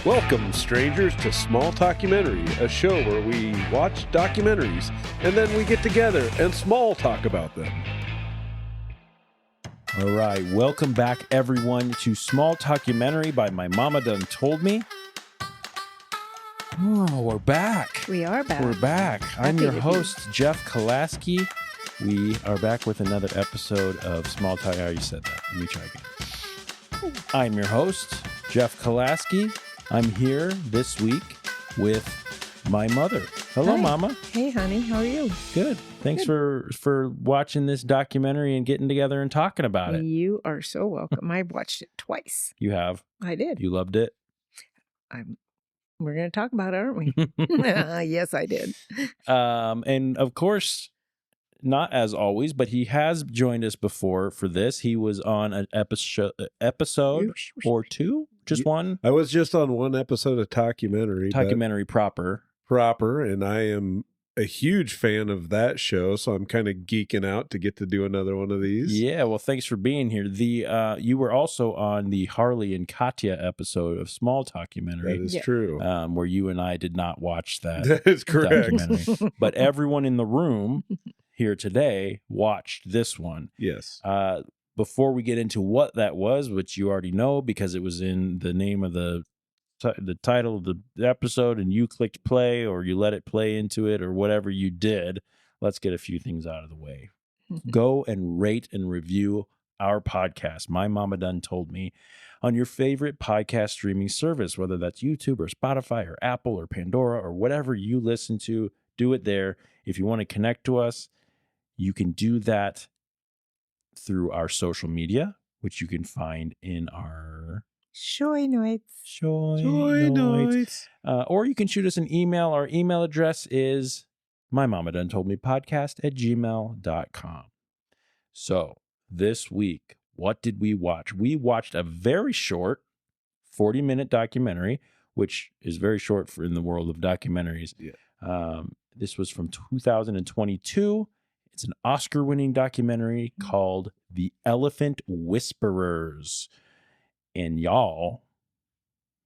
Welcome, strangers, to Small Talkumentary, a show where we watch documentaries and then we get together and small talk about them. All right, welcome back, everyone, to Small Talkumentary by My Mama Done Told Me. Oh, we're back. We are back. We're back. I'm Happy your to be. host, Jeff Kolaski. We are back with another episode of Small Talk. I already said that. Let me try again. I'm your host, Jeff Kolaski. I'm here this week with my mother. Hello, Hi. Mama. Hey, honey. How are you? Good. Thanks for watching this documentary and getting together and talking about it. You are so welcome. I watched it twice. You have. I did. You loved it. We're going to talk about it, aren't we? Yes, I did. And of course, not as always, but he has joined us before for this. He was on an episode or two, just one I was just on one episode of documentary proper. and I am a huge fan of that show, so I'm kind of geeking out to get to do another one of these. Yeah, well, thanks for being here. You were also on the Harley and Katya episode of Small Talkumentary. That is Yeah. true. Where you and I did not watch that That is correct. documentary. But everyone in the room here today watched this one. Yes. Before we get into what that was, which you already know because it was in the name of the title of the episode and you clicked play or you let it play into it or whatever you did, let's get a few things out of the way. Go and rate and review our podcast, My Mama Done Told Me, on your favorite podcast streaming service, whether that's YouTube or Spotify or Apple or Pandora or whatever you listen to. Do it there. If you want to connect to us, you can do that through our social media, which you can find in our Shoy notes. Shoy notes. Or you can shoot us an email. Our email address is mymamadonetoldmepodcast@gmail.com. So this week, what did we watch? We watched a very short 40-minute documentary, which is very short for in the world of documentaries. Yeah. This was from 2022. It's an Oscar-winning documentary called The Elephant Whisperers. And y'all,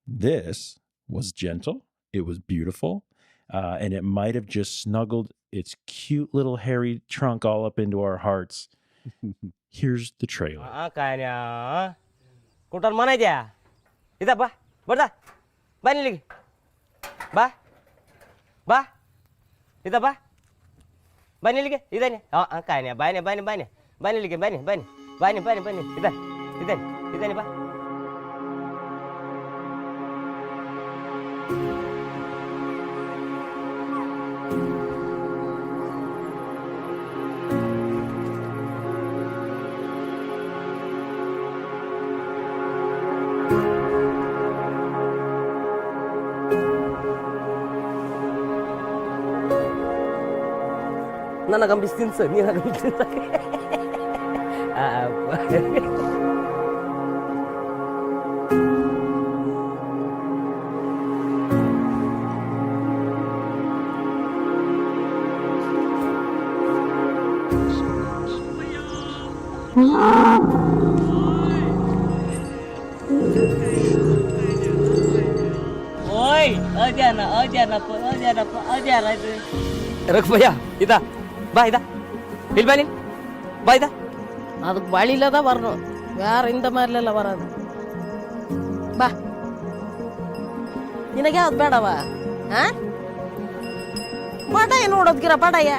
this was gentle. It was beautiful. And it might have just snuggled its cute little hairy trunk all up into our hearts. Here's the trailer. Kayaknya kutan mana aja? Kita bah, berda, bani lagi, bah, kita bah, bani lagi, kita ni, kayaknya bani lagi, kita ni bah. Nana bistin sen, ni nana bistin sen. Oi, ajar itu. Raghu bhaiya, ida. ಬಾ ಇದ ಇಲ್ಲಿ ಬಾ ನೀನು ಬಾ ಇದ அதுக்கு வழியில தான் வரணும், வேற இந்த மாதிரில வராது. பா ನಿನಗೆ ಅದು ಬೇಡವಾ? ಪಟಾಯ ನೋಡೋದ್ಕಿರ ಪಟಾಯ.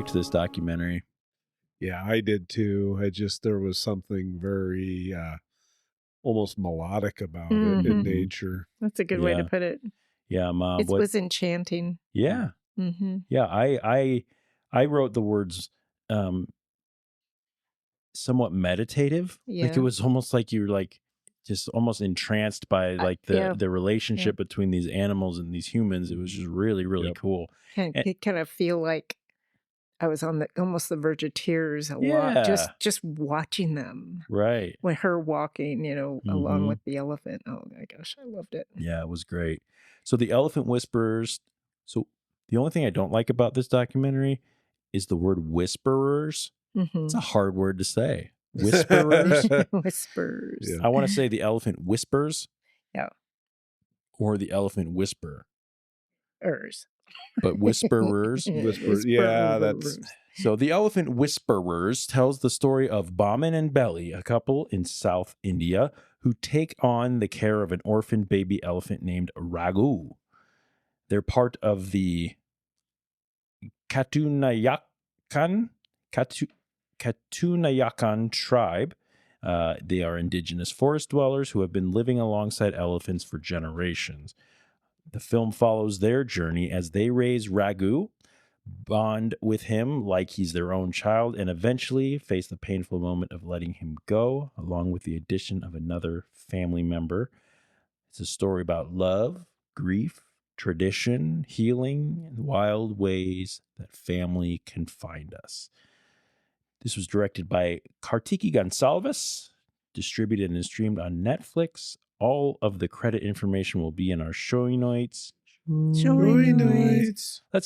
liked this documentary. Yeah, I did too. There was something very almost melodic about it in Mhm. nature. That's a good way to Yeah. put it. Yeah, Mom. It was enchanting. Yeah, Mm-hmm. yeah. I wrote the words somewhat meditative. Like it Yeah. was almost like you were like just almost entranced by like the relationship between these animals and these humans. It was just really, really Yep. cool. It kind of feel like I was on almost the verge of tears a Yeah. lot, just watching them. Right. With her walking, along Mhm. with the elephant. Oh my gosh, I loved it. Yeah, it was great. So the elephant whisperers. So the only thing I don't like about this documentary is the word whisperers. Mm-hmm. It's a hard word to say. Whisperers. Whispers. Yeah. I want to say the elephant whispers. Yeah. Or the elephant whisper. But whisperers. Whisper. Yeah, that's. So the elephant whisperers tells the story of Bomman and Bellie, a couple in South India who take on the care of an orphaned baby elephant named Raghu. They're part of the Kattunayakan tribe. They are indigenous forest dwellers who have been living alongside elephants for generations. The film follows their journey as they raise Raghu, bond with him like he's their own child, and eventually face the painful moment of letting him go, along with the addition of another family member. It's a story about love, grief, tradition, healing, and wild ways that family can find us. This was directed by Kartiki Gonsalves, distributed and streamed on Netflix. All of the credit information will be in our showing notes. Let's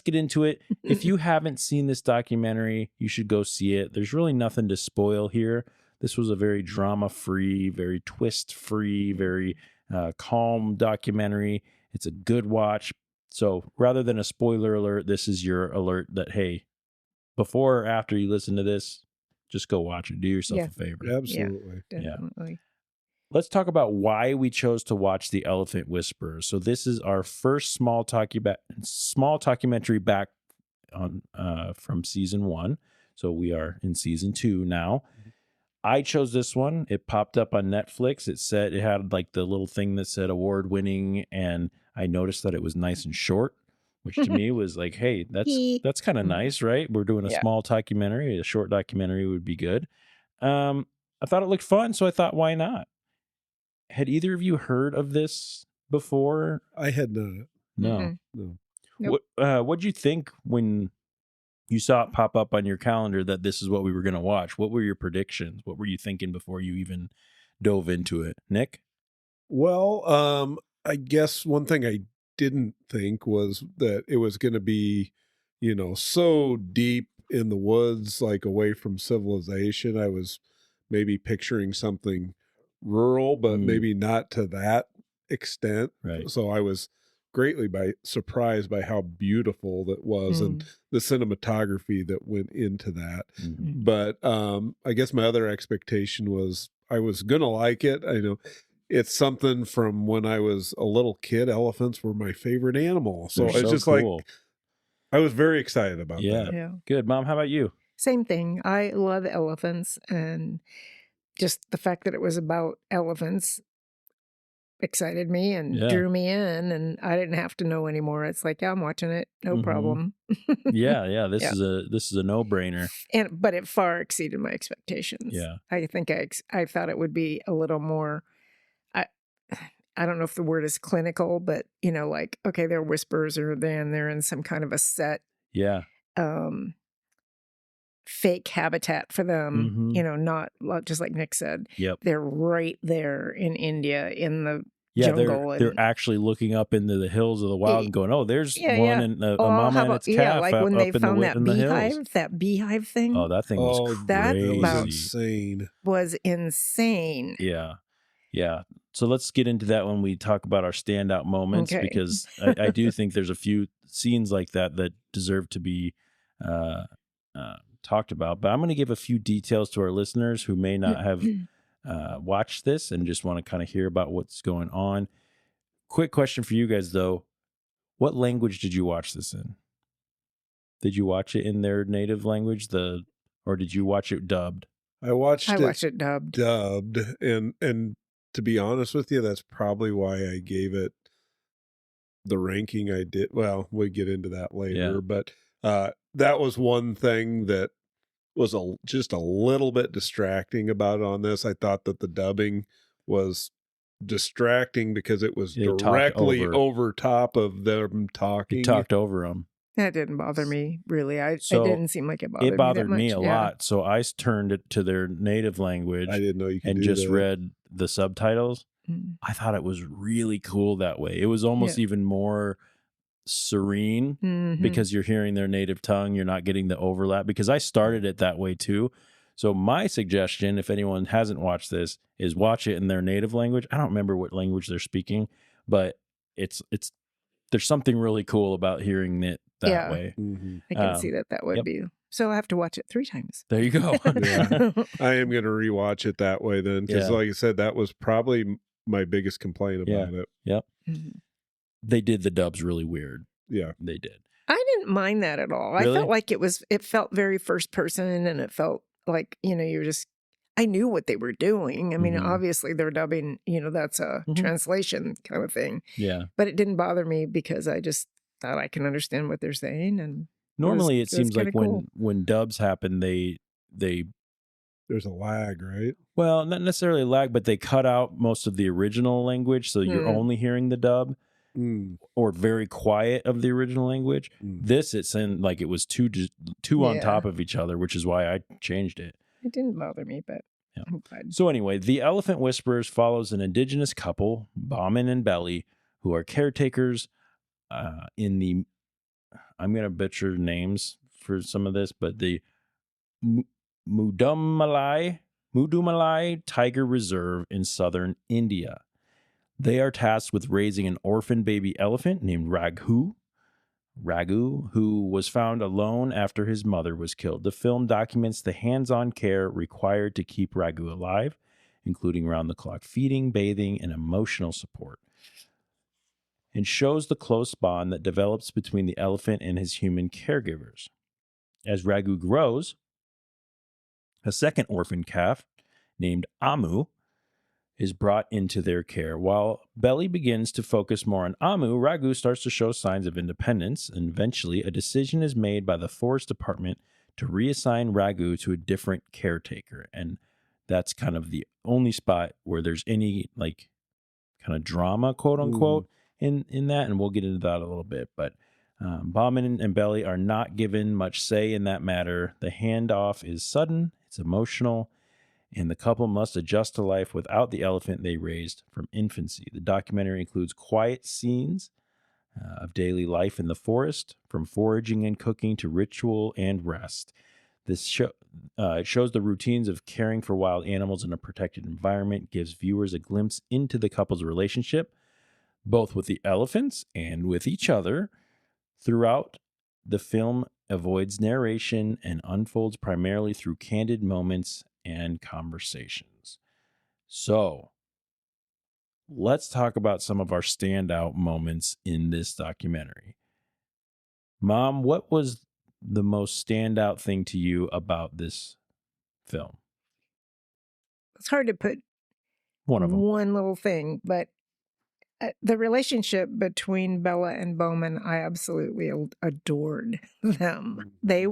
get into it. If you haven't seen this documentary, you should go see it. There's really nothing to spoil here. This was a very drama-free, very twist-free, very calm documentary. It's a good watch. So rather than a spoiler alert, this is your alert that, hey, before or after you listen to this, just go watch it. Do yourself a favor. Absolutely. Definitely. Let's talk about why we chose to watch The Elephant Whisperer. So this is our first small documentary back on from season 1. So we are in season 2 now. I chose this one. It popped up on Netflix. It had like the little thing that said award winning, and I noticed that it was nice and short, which to me was like, hey, that's kind of nice, right? We're doing a small documentary. A short documentary would be good. I thought it looked fun, so I thought, why not? Had either of you heard of this before? I had not. No. No. Nope. What'd you think when you saw it pop up on your calendar that this is what we were going to watch? What were your predictions? What were you thinking before you even dove into it? Nick? Well, I guess one thing I didn't think was that it was going to be, so deep in the woods, like away from civilization. I was maybe picturing something rural, but maybe not to that extent. Right. So I was greatly surprised by how beautiful that was and the cinematography that went into that. Mm-hmm. But I guess my other expectation was I was going to like it. I know it's something from when I was a little kid. Elephants were my favorite animal. So They're it's so just cool. like, I was very excited about that. Yeah. Good. Mom, how about you? Same thing. I love elephants, and just the fact that it was about elephants excited me and drew me in, and I didn't have to know anymore. It's like, yeah, I'm watching it. No problem. Yeah. This is a no-brainer. But it far exceeded my expectations. Yeah. I think I thought it would be a little more, I don't know if the word is clinical, but like, okay, they're whispers, or they're in some kind of a set fake habitat for them, not just like Nick said. Yep. They're right there in India in the jungle. They're actually looking up into the hills of the wild and going, oh, there's one and a mama and its calf like when they up found in the hills. that beehive thing. Oh, that thing was crazy. that was insane. Was insane. Yeah. So let's get into that when we talk about our standout moments, because I do think there's a few scenes like that deserve to be talked about. But I'm going to give a few details to our listeners who may not have watched this and just want to kind of hear about what's going on. Quick question for you guys, though. What language did you watch this in? Did you watch it in their native language, or did you watch it dubbed? I watched it dubbed. And to be honest with you, that's probably why I gave it the ranking I did. Well, we'll get into that later, but that was one thing that was just a little bit distracting about it on this. I thought that the dubbing was distracting because it was directly over top of them talking. It talked over them. That didn't bother me, really. It didn't seem like it bothered me. It bothered me a yeah. lot, so I turned it to their native language. I didn't know you could and do just that. read the subtitles. I thought it was really cool that way. It was almost even more serene because you're hearing their native tongue. You're not getting the overlap, because I started it that way too. So my suggestion, if anyone hasn't watched this, is watch it in their native language. I don't remember what language they're speaking, but there's something really cool about hearing it that way. I can see that would be. So I have to watch it 3 times. There you go. I am going to rewatch it that way then, because like I said, that was probably my biggest complaint about it. Yep. They did the dubs really weird. Yeah. They did. I didn't mind that at all. Really? I felt like it felt very first person, and it felt like, I knew what they were doing. I mean, obviously they're dubbing, that's a translation kind of thing. Yeah. But it didn't bother me because I just thought I can understand what they're saying. And normally it seems like cool. when dubs happen, they there's a lag, right? Well, not necessarily lag, but they cut out most of the original language, so you're only hearing the dub or very quiet of the original language. This, it sounded like it was two on top of each other, which is why I changed it. It didn't bother me, but I'm glad. So anyway, The Elephant Whisperers follows an indigenous couple, Bomman and Bellie, who are caretakers in the, I'm going to butcher names for some of this, but the Mudumalai Tiger Reserve in southern India. They are tasked with raising an orphan baby elephant named Raghu, who was found alone after his mother was killed. The film documents the hands-on care required to keep Raghu alive, including round-the-clock feeding, bathing, and emotional support, and shows the close bond that develops between the elephant and his human caregivers. As Raghu grows, a second orphan calf named Amu is brought into their care. While Bellie begins to focus more on Amu, Raghu starts to show signs of independence, and eventually a decision is made by the forest department to reassign Raghu to a different caretaker. And that's kind of the only spot where there's any like kind of drama, quote unquote, in that, and we'll get into that a little bit. But Bomman and Bellie are not given much say in that matter. The handoff is sudden, it's emotional, and the couple must adjust to life without the elephant they raised from infancy. The documentary includes quiet scenes of daily life in the forest, from foraging and cooking to ritual and rest. This it shows the routines of caring for wild animals in a protected environment, gives viewers a glimpse into the couple's relationship, both with the elephants and with each other. Throughout, the film avoids narration and unfolds primarily through candid moments and conversations. So, let's talk about some of our standout moments in this documentary. Mom, what was the most standout thing to you about this film? It's hard to put one little thing, but the relationship between Bella and Bowman, I absolutely adored them. I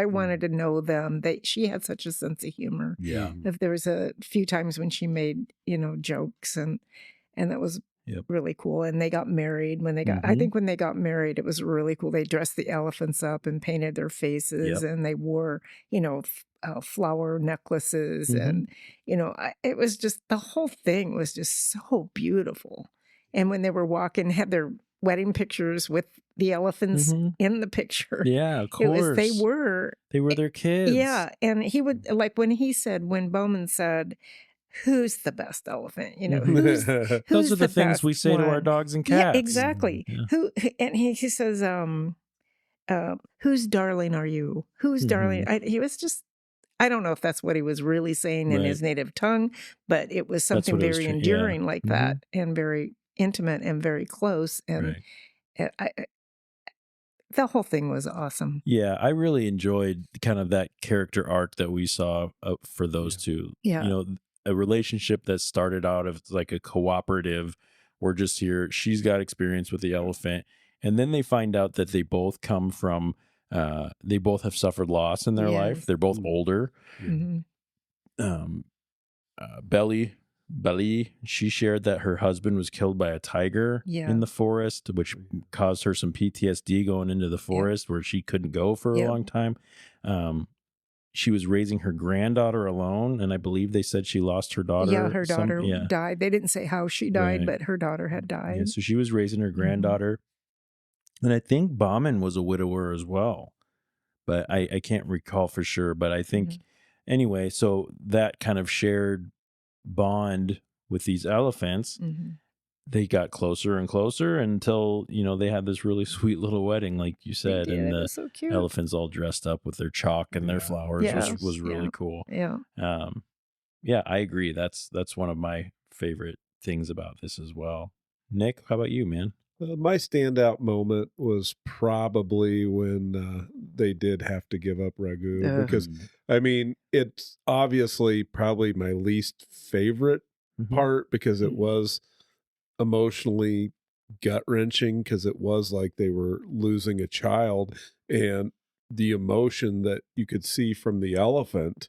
wanted to know them. She had such a sense of humor. Yeah. If there was a few times when she made, jokes, and that was really cool. And they got married I think when they got married, it was really cool. They dressed the elephants up and painted their faces, and they wore, flower necklaces. And, it was just, the whole thing was just so beautiful. And when they were walking, had their wedding pictures with the elephants in the picture. Yeah, of course. They were their kids. Yeah. And he would, like when Bowman said, who's the best elephant? Who's Those are the things we say to our dogs and cats. Yeah, exactly. Yeah. And he says, whose darling are you? Whose darling? He was just, I don't know if that's what he was really saying in his native tongue, but it was something very endearing like that, and very intimate and very close. And the whole thing was awesome. Yeah, I really enjoyed kind of that character arc that we saw for those two. Yeah. You know, a relationship that started out as like a cooperative. We're just here. She's got experience with the elephant. And then they find out that they both come from, they both have suffered loss in their life. They're both older. Mm-hmm. Bellie, she shared that her husband was killed by a tiger in the forest, which caused her some PTSD going into the forest where she couldn't go for a long time. She was raising her granddaughter alone, and I believe they said she lost her daughter. Yeah, her daughter died. They didn't say how she died, but her daughter had died. Yeah, so she was raising her granddaughter. And I think Bomman was a widower as well, but I can't recall for sure. But I think, anyway, so that kind of shared bond with these elephants. They got closer and closer until, you know, they had this really sweet little wedding, like you said, and the so cute. elephants all dressed up with their chalk and their flowers, which was really cool. Yeah. Yeah, I agree. That's one of my favorite things about this as well. Nick, how about you, man? My standout moment was probably when they did have to give up Raghu, because, I mean, it's obviously probably my least favorite part, because it was emotionally gut-wrenching, because it was like they were losing a child, and the emotion that you could see from the elephant,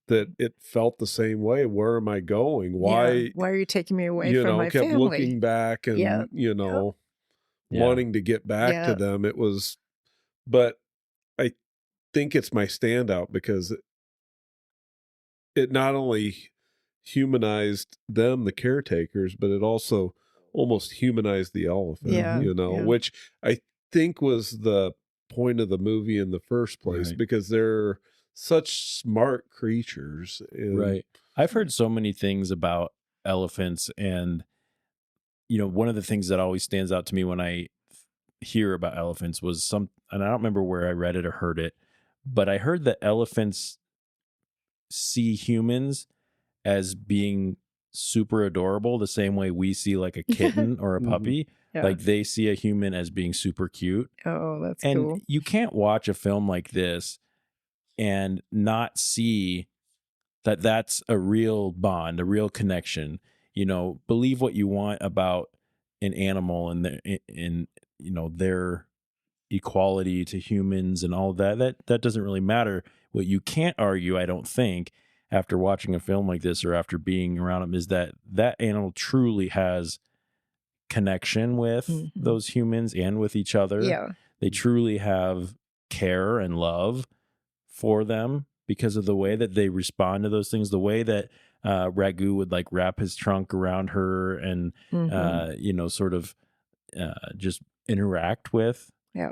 that it felt the same way. Where am I going? Why are you taking me away from my kept family? looking back and wanting to get back to them. It was, but I think it's my standout because it not only humanized them, the caretakers, but it also almost humanized the elephant, which I think was the point of the movie in the first place, because they're such smart creatures. And I've heard so many things about elephants, and you know, one of the things that always stands out to me when I hear about elephants was and I don't remember where I read it or heard it, but I heard that elephants see humans as being super adorable, the same way we see like a kitten or a puppy. Like they see a human as being super cute. Oh, that's cool. cool. And you can't watch a film like this and not see that that's a real bond, a real connection. You know, believe what you want about an animal and you know, their equality to humans and all of that. That doesn't really matter. What you can't argue, I don't think, after watching a film like this or after being around them, is that animal truly has connection with those humans and with each other. Yeah. They truly have care and love for them because of the way that they respond to those things, the way that Raghu would like wrap his trunk around her and, you know, sort of just interact with. Yeah.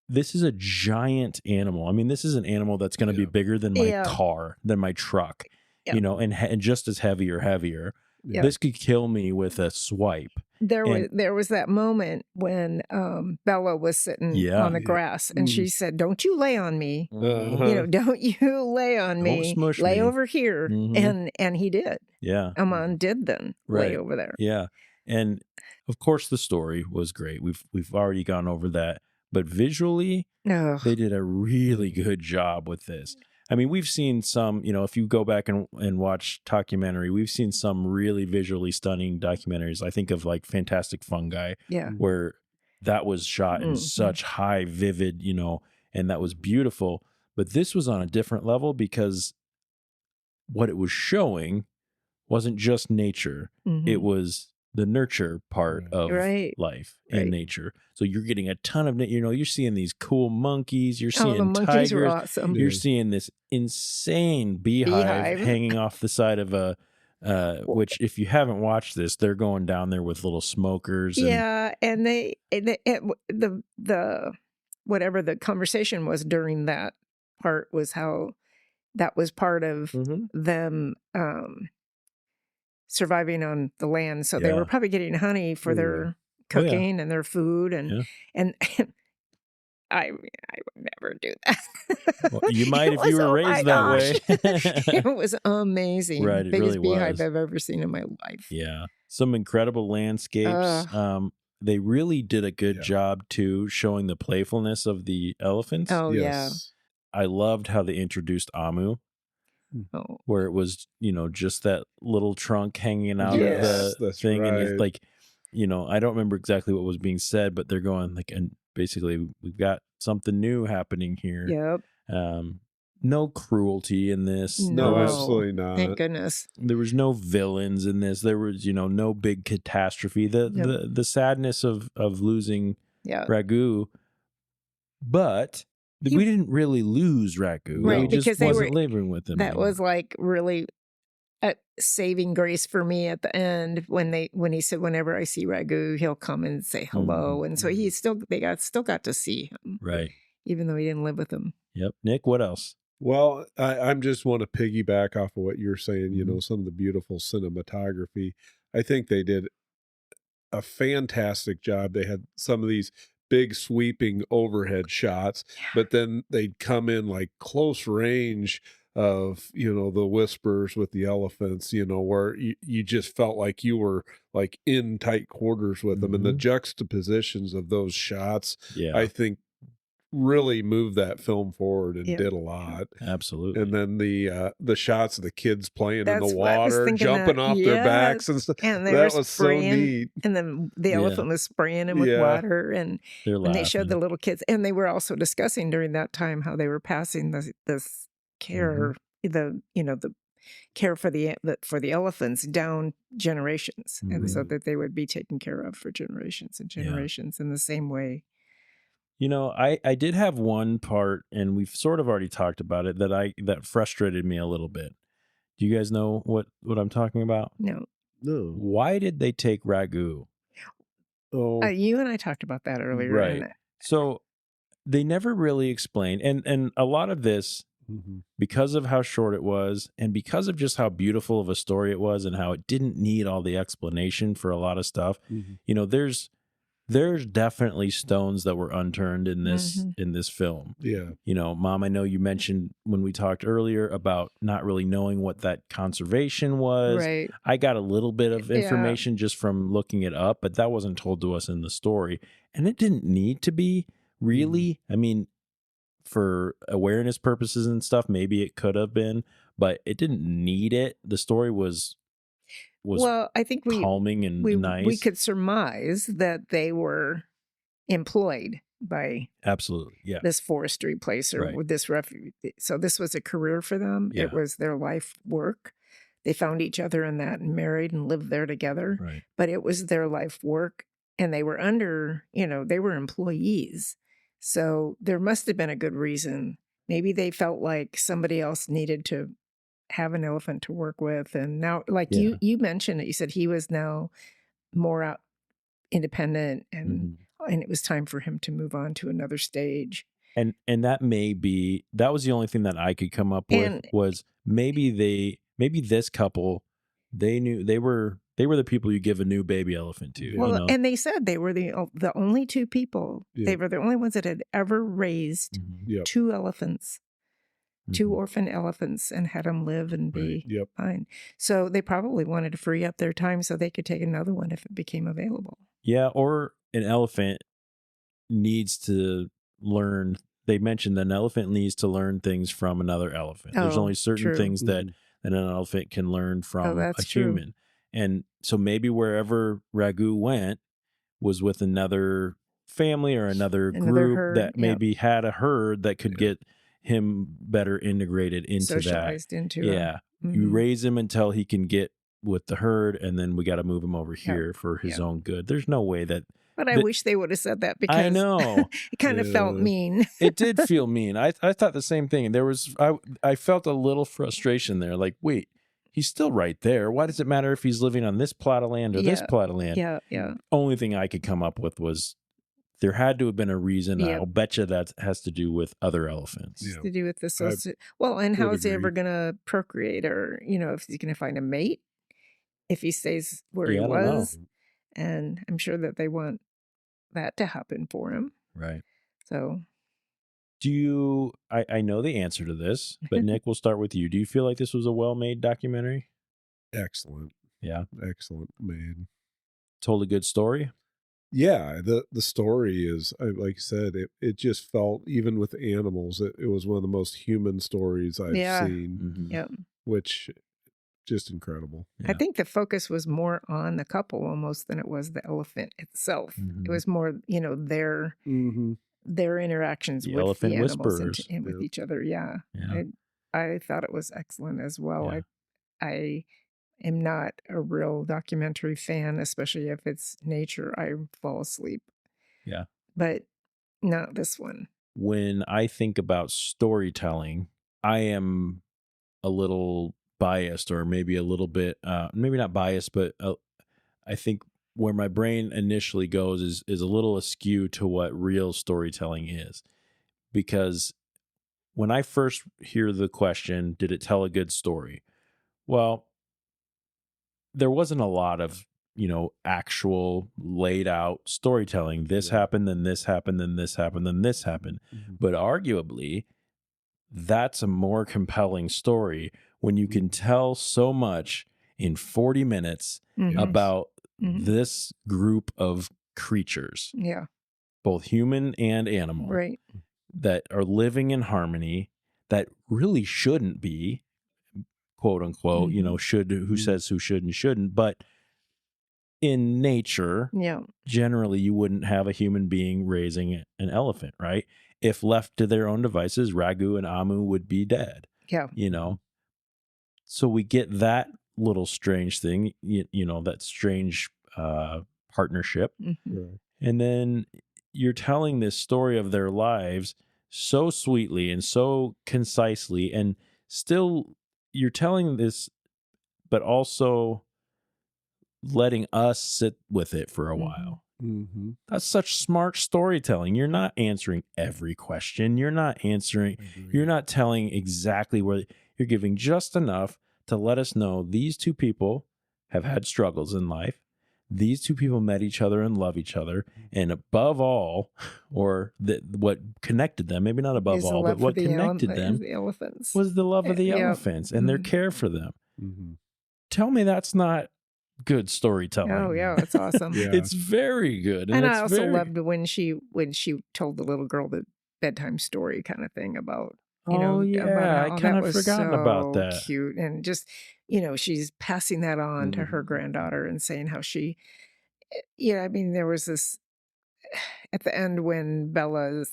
This is a giant animal. I mean, this is an animal that's going to be bigger than my car, than my truck, you know, and just as heavy or heavier. Yeah. This could kill me with a swipe. There was that moment when Bella was sitting on the grass, and she said, "Don't you lay on me, you know, don't you lay on me, lay over here," and he did. Yeah, Amon did then lay over there. Yeah, and of course the story was great. We've already gone over that, but visually, they did a really good job with this. I mean, we've seen some, you know, if you go back and watch Talkumentary, we've seen some really visually stunning documentaries. I think of like Fantastic Fungi, where that was shot in such high, vivid, you know, and that was beautiful. But this was on a different level because what it was showing wasn't just nature. It was the nurture part of life and nature. So you're getting a ton of, you know, you're seeing these cool monkeys, you're seeing the monkeys tigers, are awesome. You're seeing this insane beehive hanging off the side of a, which if you haven't watched this, they're going down there with little smokers. And the whatever the conversation was during that part was how that was part of them, surviving on the land. So they were probably getting honey for their cooking and their food. And I would never do that. Well, you might if you were raised that way. It was amazing. Right, it Biggest really beehive was. I've ever seen in my life. Yeah. Some incredible landscapes. they really did a good Yeah. job too, showing the playfulness of the elephants. Oh, Yes. I loved how they introduced Amu, yeah. Oh, where it was, just that little trunk hanging out of Yes, the that's thing. And right. it's like, I don't remember exactly what was being said, but they're going like, and basically we've got something new happening here. yep. No cruelty in this. No, No. absolutely not. Thank goodness. There was no villains in this. There was, no big catastrophe. The sadness of losing Yeah. Raghu, but we didn't really lose Raghu. Right, We just because they wasn't were- living with him. That anymore. was like really a saving grace for me at the end when he said, whenever I see Raghu, he'll come and say hello. And so he still got to see him, right. even though he didn't live with him. Yep. Nick, what else? Well, I'm just want to piggyback off of what you're saying, Mhm. some of the beautiful cinematography. I think they did a fantastic job. They had some of these big sweeping overhead shots, but then they'd come in like close range of, the whispers with the elephants, where you just felt like you were like in tight quarters with them. And the juxtapositions of those shots, Yeah, I think really moved that film forward and did a lot. absolutely. And then the shots of the kids playing That's in the what I was water, thinking jumping that- off their backs and stuff. And they That were was so spraying, neat. and then the Yeah. elephant was spraying him with Yeah. water, and They're they showed laughing. the little kids, and they were also discussing during that time how they were passing this care, the care for the elephants down generations, and so that they would be taken care of for generations and generations in the same way. I did have one part, and we've sort of already talked about it, that frustrated me a little bit. Do you guys know what I'm talking about? No, Why did they take Raghu? Oh, you and I talked about that earlier, Right. and So they never really explained, and a lot of this, because of how short it was, and because of just how beautiful of a story it was, and how it didn't need all the explanation for a lot of stuff. There's definitely stones that were unturned in this film. yeah. Mom, I know you mentioned when we talked earlier about not really knowing what that conservation was. right. I got a little bit of Yeah. information just from looking it up, but that wasn't told to us in the story. And it didn't need to be, really. I mean, for awareness purposes and stuff, maybe it could have been, but it didn't need it. The story was Well, I think calming and nice. we could surmise that they were employed by Absolutely. Yeah. this forestry place or Right. with this refuge. So this was a career for them. Yeah. It was their life work. They found each other in that and married and lived there together. Right. But it was their life work, and they were they were employees. So there must have been a good reason. Maybe they felt like somebody else needed to have an elephant to work with. And now, like you mentioned it, you said he was now more out independent, and it was time for him to move on to another stage. And that was the only thing that I could come up with, was maybe this couple, they knew they were the people you give a new baby elephant to. Well, and they said they were the only two people. Yeah. They were the only ones that had ever raised Yep. two elephants, two orphan elephants, and had them live and be Yep. fine. So they probably wanted to free up their time so they could take another one if it became available. Yeah, or an elephant needs to learn. They mentioned that an elephant needs to learn things from another elephant. There's Oh, only certain true. things that an elephant can learn from a that's true. human. And so maybe wherever Raghu went was with another family or another group herd, that maybe had a herd that could get him better integrated into that. Socialized into Yeah. You raise him until he can get with the herd, and then we got to move him over here for his own good. There's no way that. But I wish they would have said that, because I know it kind of felt mean. It did feel mean. I thought the same thing. There was I felt a little frustration there. Like, wait, he's still right there. Why does it matter if he's living on this plot of land or this plot of land? Yeah. Only thing I could come up with was there had to have been a reason. Yep. I'll bet you that has to do with other elephants. Yeah. To do with the and how is he ever agree. going to procreate, or if he's going to find a mate if he stays where he I don't know. was? And I'm sure that they want that to happen for him. Right. So Do you, I know the answer to this, but Nick, we'll start with you. Do you feel like this was a well-made documentary? Excellent. Yeah. Excellent made. Told a good story? Yeah, the story is, like I said, it just felt, even with animals, it was one of the most human stories I've Yeah. seen, Mhm. Yep. which just incredible. I Yeah. think the focus was more on the couple almost than it was the elephant itself. It Mhm. was more, Mm-hmm. their interactions The with elephant the animals whisperers. and with Yep. each other. Yeah. Yeah. I thought it was excellent as well. Yeah. I am not a real documentary fan, especially if it's nature. I fall asleep. Yeah. But not this one. When I think about storytelling, I am a little biased, or maybe a little bit, maybe not biased, but I think where my brain initially goes is a little askew to what real storytelling is. Because when I first hear the question, did it tell a good story? Well, there wasn't a lot of, actual laid out storytelling. This Yeah. happened, then this happened, then this happened, then this happened. Mm-hmm. But arguably, that's a more compelling story when you can tell so much in 40 minutes Mhm. about Mhm. this group of creatures, Yeah. both human and animal, Right. that are living in harmony, that really shouldn't be, quote unquote, Mhm. who says who should and shouldn't, but in nature, Yeah. generally you wouldn't have a human being raising an elephant, right? If left to their own devices, Raghu and Amu would be dead, Yeah. So we get that little strange thing, that strange partnership. Mhm. Right. And then you're telling this story of their lives so sweetly and so concisely, and still you're telling this, but also letting us sit with it for a Mhm. while. Mm-hmm. That's such smart storytelling. You're not answering every question. You're not telling exactly where. You're giving just enough to let us know these two people have had struggles in life. These two people met each other and love each other. And above all, or what connected them, maybe not above Is the all, but love for what the connected them the elephants. was the love of the Yeah. elephants and their Mhm. care for them. Mm-hmm. Tell me that's not good storytelling. Oh yeah, it's awesome. Yeah. It's very good. And I it's also very... loved when she told the little girl the bedtime story kind of thing about, Oh, about yeah, I how kinda that was forgotten about so that. cute. And just, she's passing that on to her granddaughter and saying how she, I mean, there was this at the end when Bella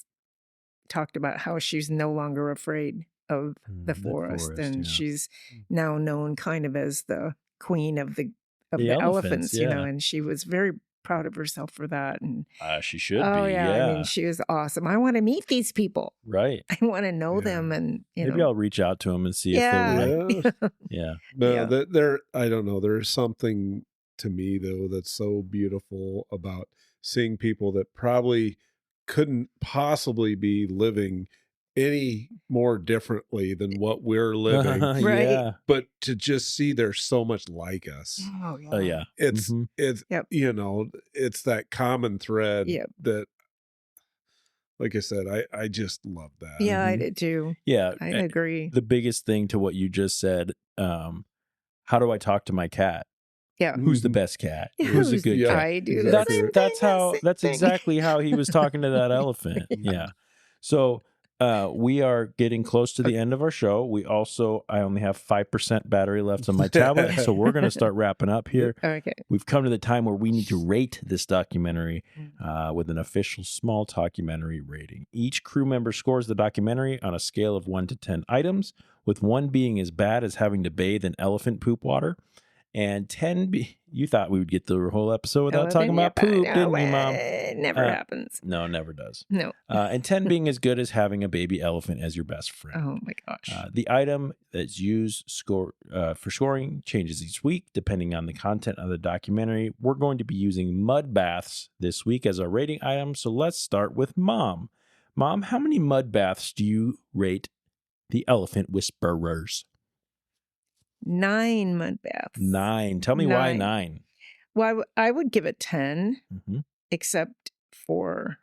talked about how she's no longer afraid of the forest, and yeah. she's now known kind of as the queen of the elephants, elephants, yeah. and she was very proud of herself for that. And She should oh be, yeah, I mean, yeah. she was awesome. I want to meet these people. Right. I want to know Yeah. them, and Maybe I'll reach out to them and see if they would like. Yeah. Yeah. No, Yeah. there. I don't know. There's something to me though that's so beautiful about seeing people that probably couldn't possibly be living any more differently than what we're living, Right. Yeah. but to just see they're so much like us. Oh yeah. Oh, yeah. It's Mhm. it's Yep. it's that common thread Yep. that, like I said, I just love that. Yeah, I Mhm. did too. Yeah. I agree. The biggest thing to what you just said, how do I talk to my cat? Yeah. Who's the best cat? Yeah, Who's a good yeah, cat? I do exactly. the same thing. That's exactly how he was talking to that elephant. Yeah. So we are getting close to the end of our show. I only have 5% battery left on my tablet, so we're going to start wrapping up here. Okay. We've come to the time where we need to rate this documentary with an official small documentary rating. Each crew member scores the documentary on a scale of 1 to 10 items, with 1 being as bad as having to bathe in elephant poop water, and 10 you thought we would get the whole episode without talking about poop, didn't you, Mom? It never happens. No, never does. No. And 10 being as good as having a baby elephant as your best friend. Oh my gosh. The item that's used for scoring changes each week depending on the content of the documentary. We're going to be using mud baths this week as our rating item. So let's start with Mom. Mom, how many mud baths do you rate the Elephant Whisperers? 9 mud baths. 9. Tell me why 9. Well, I would give it 10, Mm-hmm. except for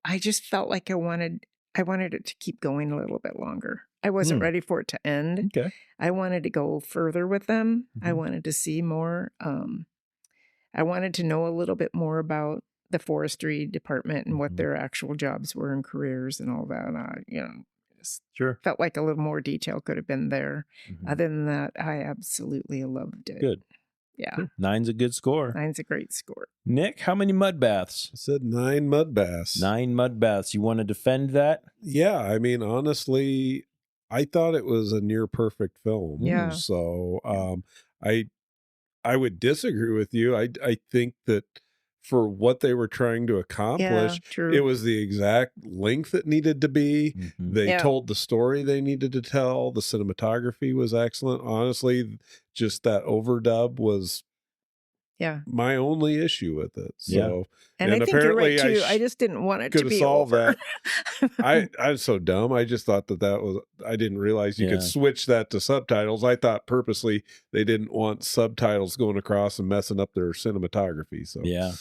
I just felt like I wanted it to keep going a little bit longer. I wasn't ready for it to end. Okay. I wanted to go further with them. I Mhm. wanted to see more. I wanted to know a little bit more about the forestry department and what their actual jobs were and careers and all that. Just Sure. felt like a little more detail could have been there. Other than that, I absolutely loved it. Good. Yeah. Cool. 9's a good score. 9's a great score. Nick, how many mud baths? I said 9 mud baths. 9 mud baths. You want to defend that? Yeah, I mean, honestly, I thought it was a near perfect film. Yeah. So I would disagree with you. I think that for what they were trying to accomplish, true. it was the exact length it needed to be. They told the story they needed to tell. The cinematography was excellent. Honestly, just that overdub was my only issue with it. So and I think you're right too. I just didn't want it to be over. That. I'm so dumb. I just thought that was. I didn't realize you could switch that to subtitles. I thought purposely they didn't want subtitles going across and messing up their cinematography. So yeah,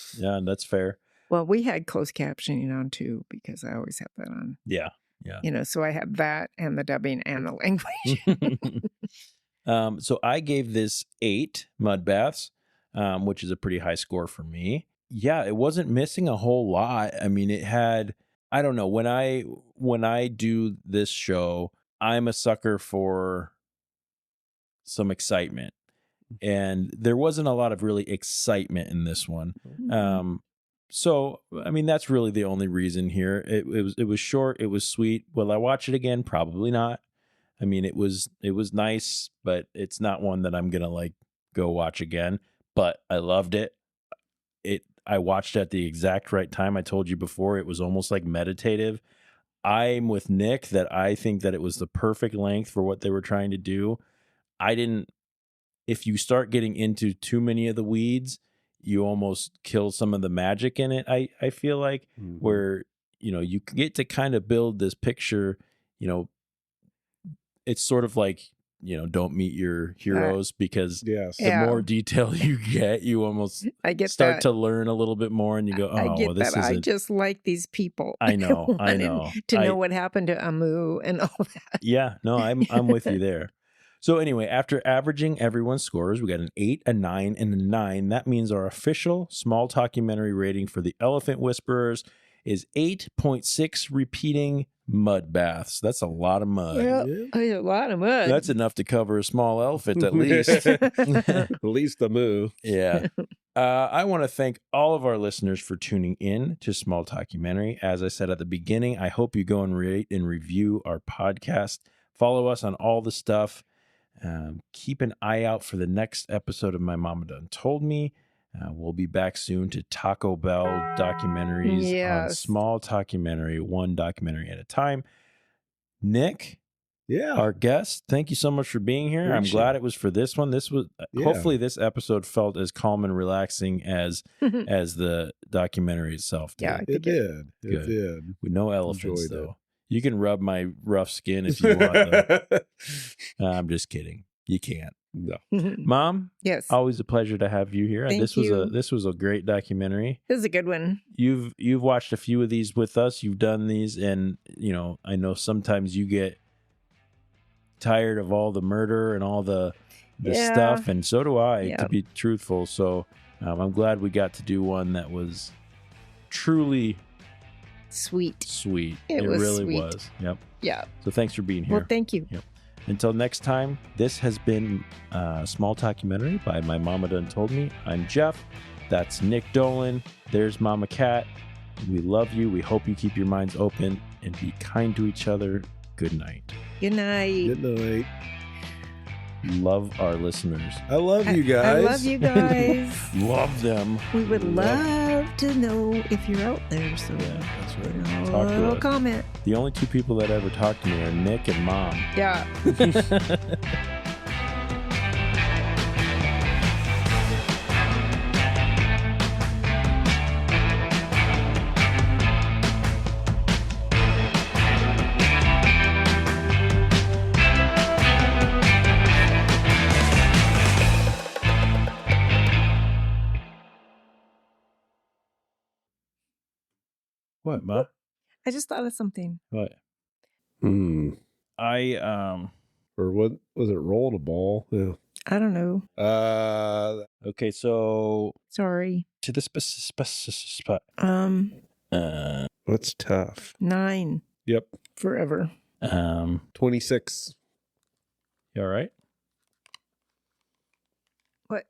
that's fair. Well, we had closed captioning on too because I always have that on. Yeah. So I had that and the dubbing and the language. So I gave this 8 mud baths. Which is a pretty high score for me. Yeah, it wasn't missing a whole lot. I mean, it had, I don't know, when I do this show, I'm a sucker for some excitement. And there wasn't a lot of really excitement in this one. So, I mean, that's really the only reason here. It was short, it was sweet. Will I watch it again? Probably not. I mean, it was nice, but it's not one that I'm going to go watch again. But I loved it. I watched at the exact right time. I told you before, it was almost like meditative. I'm with Nick that I think that it was the perfect length for what they were trying to do. If you start getting into too many of the weeds, you almost kill some of the magic in it. I feel like where, you get to kind of build this picture, it's sort of like, don't meet your heroes because the more detail you get, you almost start to learn a little bit more and you go, this isn't. I just like these people. I know. To know what happened to Amu and all that. Yeah, no, I'm with you there. So anyway, after averaging everyone's scores, we got an 8, a 9, and a 9. That means our official small talkumentary rating for The Elephant Whisperers is 8.6 repeating mud baths. That's a lot of mud. A lot of mud. That's enough to cover a small elephant at least. At least a moo. Yeah. I want to thank all of our listeners for tuning in to Small Talkumentary. As I said at the beginning, I hope you go and rate and review our podcast. Follow us on all the stuff. Keep an eye out for the next episode of My Mama Done Told Me. We'll be back soon to Taco Bell documentaries on Small Talkumentary, one documentary at a time. Nick, our guest, thank you so much for being here. I'm glad it was for this one. This was hopefully this episode felt as calm and relaxing as the documentary itself did. Yeah, it did. It did. With no elephants though. You can rub my rough skin if you want. Though. I'm just kidding. You can't. No. Mom? Yes. Always a pleasure to have you here. Thank this you. This was a great documentary. This is a good one. You've watched a few of these with us. You've done these, and I know sometimes you get tired of all the murder and all the stuff, and so do I, to be truthful. So I'm glad we got to do one that was truly sweet. It was really sweet. was. Yep. Yeah. So thanks for being here. Well, thank you. Yep. Until next time, this has been Small Talkumentary by My Mama Done Told Me. I'm Jeff. That's Nick Dolan. There's Mama Cat. We love you. We hope you keep your minds open and be kind to each other. Good night. Good night. Good night. Love our listeners. I love you guys. I love you guys. Love them. We would love to know if you're out there. So that's right. Talk to us. Comment. The only two people that ever talk to me are Nick and Mom. Yeah. What, Ma? I just thought of something. What? Or I what was it? Rolling a ball? Yeah. I don't know. Okay, so Sorry. to the spot. What's tough? 9. Yep. Forever. 26. You all right? What?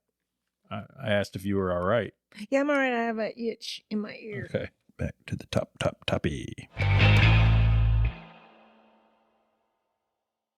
I asked if you were all right. Yeah, I'm all right. I have an itch in my ear. Okay, back to the toppy.